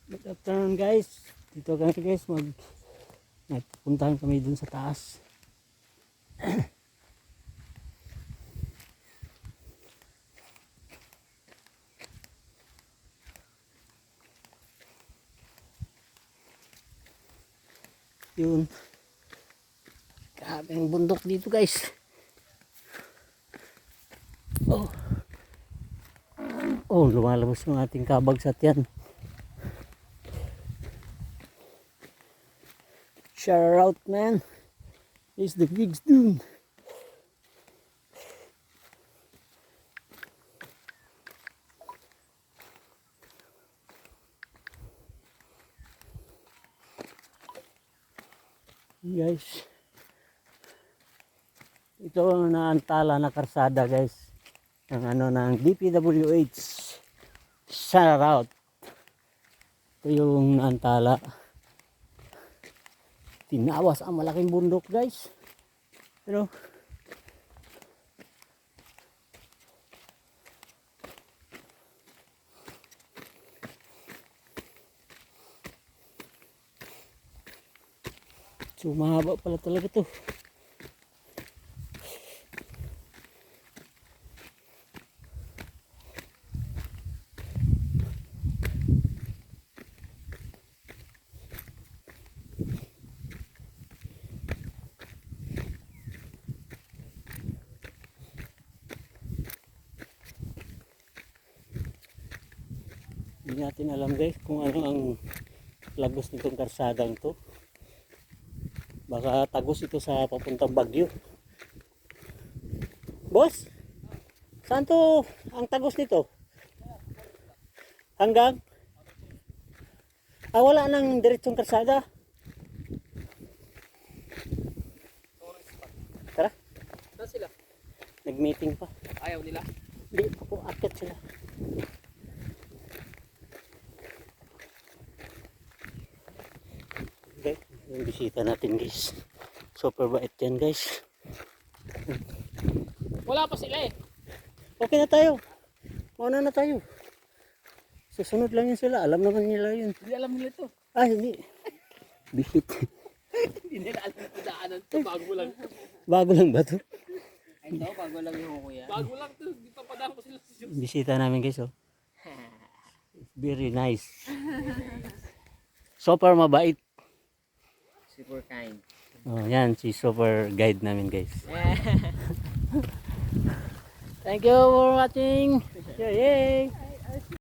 Good afternoon guys. Dito kami guys nagpuntahan kami dun sa taas. Yun. Grabe ang bundok dito guys. Oh. Oh, lumalabas yung ating kabagsat yan. Shout out man. It's the Biggs Dune. Guys, ito ang naantala na karsada guys ng DPWH. Shout out. Ito yung naantala. Tinawas ang malaking bundok guys. Pero so mahaba pala talaga to. Hindi natin alam guys kung ano ang lagos nitong karsadang to. Baka tagos ito sa papuntang Bagyo. Boss, saan to ang tagos nito? Hanggang? Wala nang diretsong karsada. Tara. Saan sila? Nag-meeting pa. Ayaw nila? Hindi po, akit sila. Okay, yung bisita natin guys. Super bait yan guys. Wala pa sila eh. Okay na tayo. Mauna na tayo. Susunod lang yun sila. Alam naman nila yun. Hindi alam nila ito. Hindi. Bihit. Hindi nila alam ito daanan ito. Bago lang. Bago lang ba to? Ay ito, bago lang yung kuya. Bago lang ito. Hindi pa padaan ko sila sa Diyos. Bisita namin guys oh. Very nice. Super mabait. Super kind. Oh, yan si super guide namin guys. Thank you for watching. Yay!